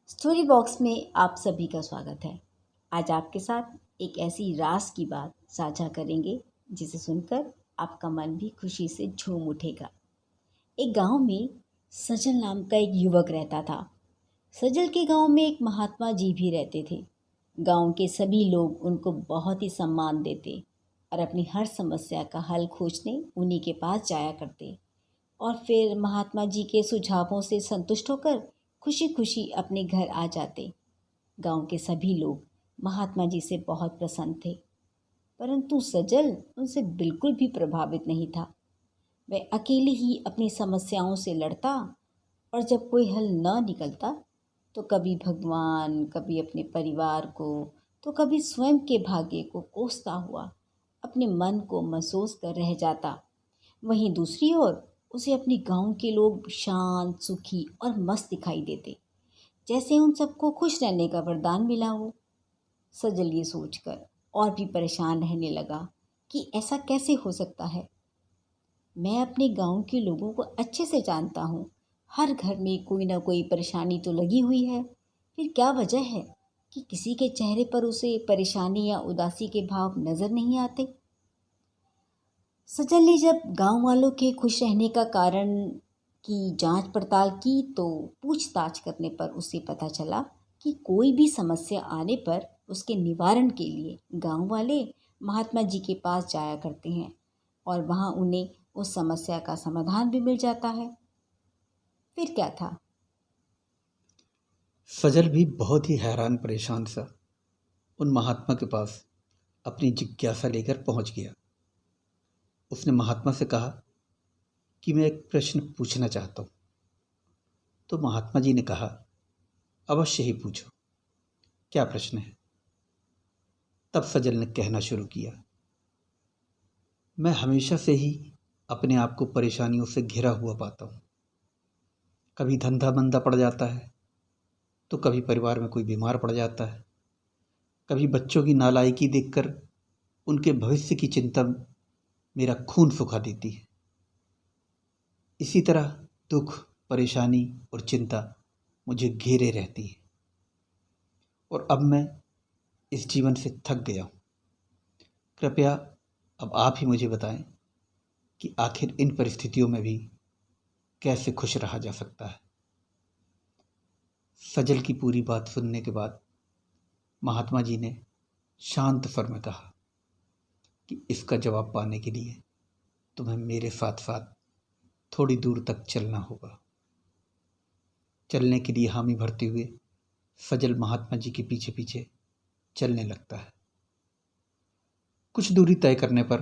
Story box में आप सभी का स्वागत है। आज आपके साथ एक ऐसी रास की बात साझा करेंगे जिसे सुनकर आपका मन भी खुशी से झूम उठेगा। एक गांव में सजल नाम का एक युवक रहता था। सजल के गांव में एक महात्मा जी भी रहते थे। गांव के सभी लोग उनको बहुत ही सम्मान देते और अपनी हर समस्या का हल खोजने उन्हीं के पास जाया करते और फिर महात्मा जी के सुझावों से संतुष्ट होकर खुशी खुशी अपने घर आ जाते। गांव के सभी लोग महात्मा जी से बहुत प्रसन्न थे, परंतु सजल उनसे बिल्कुल भी प्रभावित नहीं था। वह अकेले ही अपनी समस्याओं से लड़ता और जब कोई हल न निकलता तो कभी भगवान, कभी अपने परिवार को, तो कभी स्वयं के भाग्य को कोसता हुआ अपने मन को महसूस कर रह जाता। वहीं दूसरी ओर उसे अपने गांव के लोग शांत, सुखी और मस्त दिखाई देते, जैसे उन सबको खुश रहने का वरदान मिला हो। सजल ये सोचकर और भी परेशान रहने लगा कि ऐसा कैसे हो सकता है। मैं अपने गांव के लोगों को अच्छे से जानता हूँ। हर घर में कोई ना कोई परेशानी तो लगी हुई है। फिर क्या वजह है कि किसी के चेहरे पर उसे परेशानी या उदासी के भाव नजर नहीं आते। सजल ने जब गांव वालों के खुश रहने का कारण की जांच पड़ताल की तो पूछताछ करने पर उसे पता चला कि कोई भी समस्या आने पर उसके निवारण के लिए गांव वाले महात्मा जी के पास जाया करते हैं और वहां उन्हें उस समस्या का समाधान भी मिल जाता है। फिर क्या था। सजल भी बहुत ही हैरान परेशान सा उन महात्मा के पास अपनी जिज्ञासा लेकर पहुंच गया। उसने महात्मा से कहा कि मैं एक प्रश्न पूछना चाहता हूँ। तो महात्मा जी ने कहा, अवश्य ही पूछो, क्या प्रश्न है। तब सजल ने कहना शुरू किया, मैं हमेशा से ही अपने आप को परेशानियों से घिरा हुआ पाता हूँ। कभी धंधा मंदा पड़ जाता है, तो कभी परिवार में कोई बीमार पड़ जाता है, कभी बच्चों की नालायकी देखकर उनके भविष्य की चिंता मेरा खून सुखा देती है। इसी तरह दुख, परेशानी और चिंता मुझे घेरे रहती है और अब मैं इस जीवन से थक गया हूँ। कृपया अब आप ही मुझे बताएं कि आखिर इन परिस्थितियों में भी कैसे खुश रहा जा सकता है। सजल की पूरी बात सुनने के बाद महात्मा जी ने शांत स्वर में कहा कि इसका जवाब पाने के लिए तुम्हें मेरे साथ साथ थोड़ी दूर तक चलना होगा। चलने के लिए हामी भरते हुए सजल महात्मा जी के पीछे पीछे चलने लगता है। कुछ दूरी तय करने पर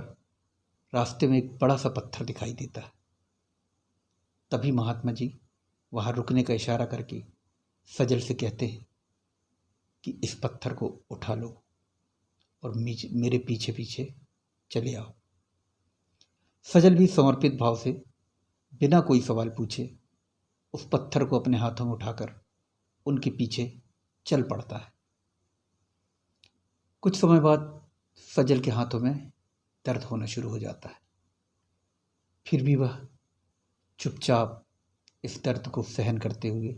रास्ते में एक बड़ा सा पत्थर दिखाई देता है। तभी महात्मा जी वहां रुकने का इशारा करके सजल से कहते हैं कि इस पत्थर को उठा लो और मेरे पीछे पीछे चले आओ। सजल भी समर्पित भाव से बिना कोई सवाल पूछे उस पत्थर को अपने हाथों में उठाकर उनके पीछे चल पड़ता है। कुछ समय बाद सजल के हाथों में दर्द होना शुरू हो जाता है। फिर भी वह चुपचाप इस दर्द को सहन करते हुए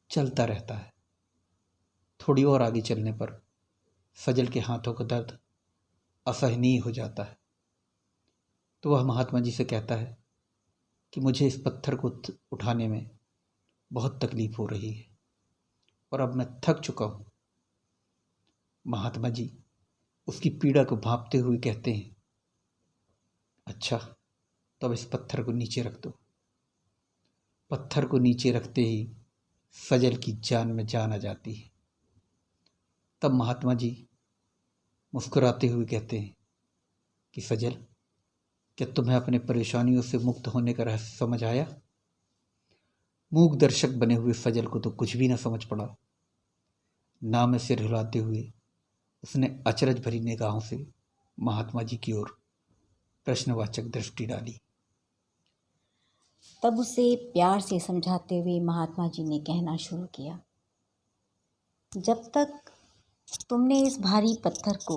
चलता रहता है। थोड़ी और आगे चलने पर सजल के हाथों का दर्द असहनीय हो जाता है। तो वह महात्मा जी से कहता है कि मुझे इस पत्थर को उठाने में बहुत तकलीफ हो रही है और अब मैं थक चुका हूँ। महात्मा जी उसकी पीड़ा को भांपते हुए कहते हैं, अच्छा तो अब इस पत्थर को नीचे रख दो। पत्थर को नीचे रखते ही सजल की जान में जान आ जाती है। तब महात्मा जी मुस्कुराते हुए कहते हैं कि सजल, क्या तुम्हें अपने परेशानियों से मुक्त होने का रहस्य समझ आया। मूक दर्शक बने हुए सजल को तो कुछ भी न समझ पड़ा। ना में सिर हिलाते हुए उसने अचरज भरी निगाहों से महात्मा जी की ओर प्रश्नवाचक दृष्टि डाली। तब उसे प्यार से समझाते हुए महात्मा जी ने कहना शुरू किया, जब तक तुमने इस भारी पत्थर को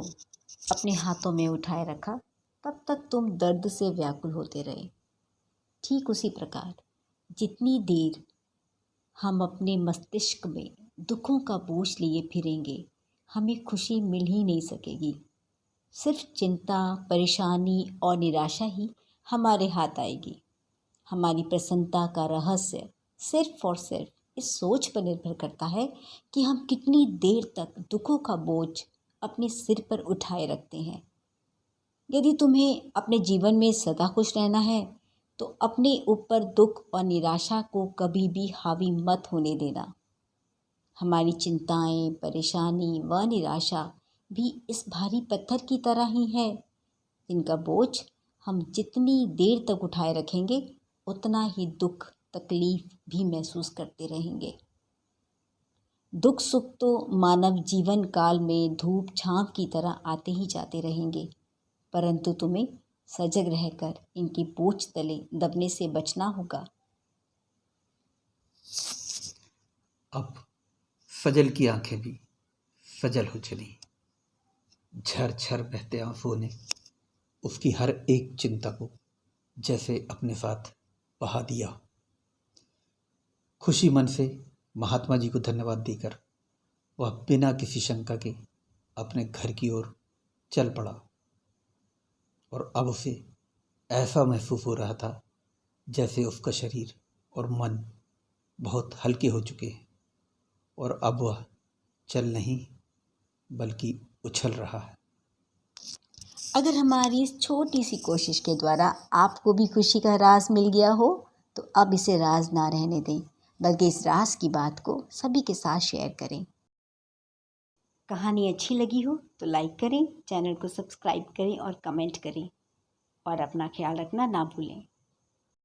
अपने हाथों में उठाए रखा तब तक तुम दर्द से व्याकुल होते रहे। ठीक उसी प्रकार जितनी देर हम अपने मस्तिष्क में दुखों का बोझ लिए फिरेंगे, हमें खुशी मिल ही नहीं सकेगी। सिर्फ चिंता, परेशानी और निराशा ही हमारे हाथ आएगी। हमारी प्रसन्नता का रहस्य सिर्फ और सिर्फ इस सोच पर निर्भर करता है कि हम कितनी देर तक दुखों का बोझ अपने सिर पर उठाए रखते हैं। यदि तुम्हें अपने जीवन में सदा खुश रहना है तो अपने ऊपर दुख और निराशा को कभी भी हावी मत होने देना। हमारी चिंताएं, परेशानी व निराशा भी इस भारी पत्थर की तरह ही है, जिनका बोझ हम जितनी देर तक उठाए रखेंगे उतना ही दुख, तकलीफ भी महसूस करते रहेंगे। दुख सुख तो मानव जीवन काल में धूप छांव की तरह आते ही जाते रहेंगे, परंतु तुम्हें सजग रहकर इनके बोझ तले दबने से बचना होगा। अब सजल की आंखें भी सजल हो चली। झर झर बहते आंसुओं ने उसकी हर एक चिंता को जैसे अपने साथ बहा दिया। खुशी मन से महात्मा जी को धन्यवाद देकर वह बिना किसी शंका के अपने घर की ओर चल पड़ा। और अब उसे ऐसा महसूस हो रहा था जैसे उसका शरीर और मन बहुत हल्के हो चुके हैं और अब वह चल नहीं बल्कि उछल रहा है। अगर हमारी इस छोटी सी कोशिश के द्वारा आपको भी खुशी का राज मिल गया हो तो अब इसे राज ना रहने दें, बल्कि इस राज की बात को सभी के साथ शेयर करें। कहानी अच्छी लगी हो तो लाइक करें, चैनल को सब्सक्राइब करें और कमेंट करें और अपना ख्याल रखना ना भूलें।